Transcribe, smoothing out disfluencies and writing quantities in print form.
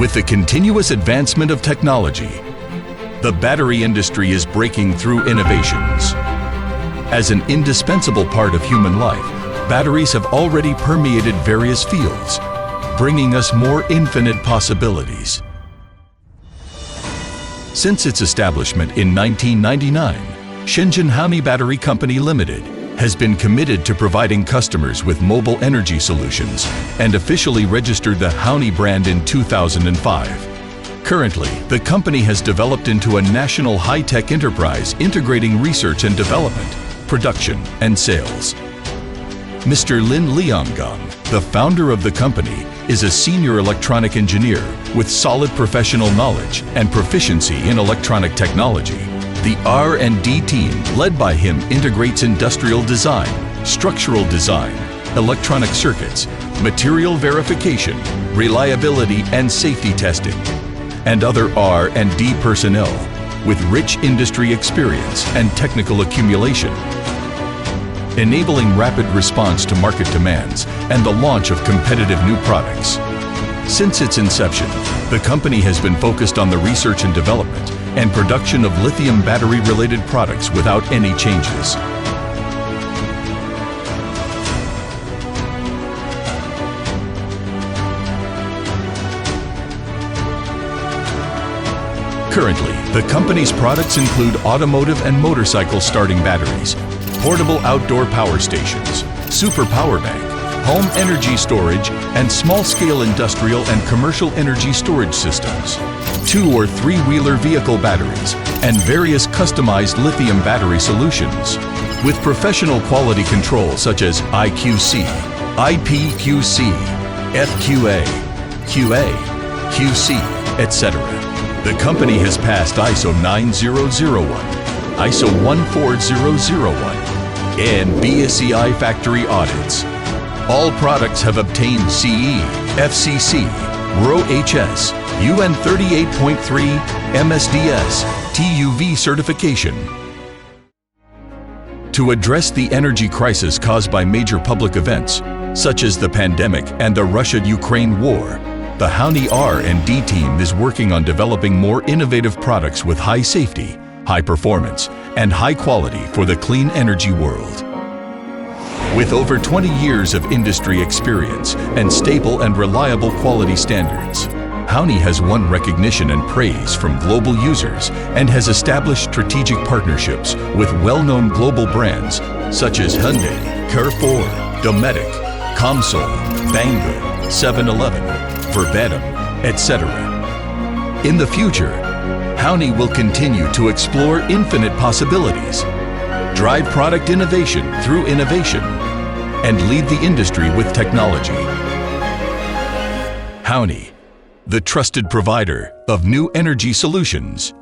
With the continuous advancement of technology, the battery industry is breaking through innovations. As an indispensable part of human life, batteries have already permeated various fields, bringing us more infinite possibilities. Since its establishment in 1999, Shenzhen Houny Battery Company Limited has been committed to providing customers with mobile energy solutions and officially registered the Houny brand in 2005. Currently, the company has developed into a national high-tech enterprise integrating research and development, production, and sales. Mr. Lin Lianggang, the founder of the company, is a senior electronic engineer with solid professional knowledge and proficiency in electronic technology. The R&D team, led by him, integrates industrial design, structural design, electronic circuits, material verification, reliability and safety testing, and other R&D personnel with rich industry experience and technical accumulation, enabling rapid response to market demands and the launch of competitive new products. Since its inception, the company has been focused on the research and development and production of lithium battery-related products without any changes. Currently, the company's products include automotive and motorcycle starting batteries, portable outdoor power stations, super power bank, home energy storage, and small-scale industrial and commercial energy storage systems, 2- or 3-wheeler vehicle batteries, and various customized lithium battery solutions. With professional quality control such as IQC, IPQC, FQA, QA, QC, etc. The company has passed ISO 9001, ISO 14001, and BSCI factory audits. All products have obtained CE, FCC, RoHS, UN 38.3, MSDS, TUV certification. To address the energy crisis caused by major public events, such as the pandemic and the Russia-Ukraine war, the Houny R&D team is working on developing more innovative products with high safety, high performance, and high quality for the clean energy world. With over 20 years of industry experience and stable and reliable quality standards, Houny has won recognition and praise from global users and has established strategic partnerships with well-known global brands such as Hyundai, Carrefour, Dometic, Comsol, Banggood, 7-Eleven, Verbatim, etc. In the future, Houny will continue to explore infinite possibilities, drive product innovation through innovation, and lead the industry with technology. Houny, the trusted provider of new energy solutions.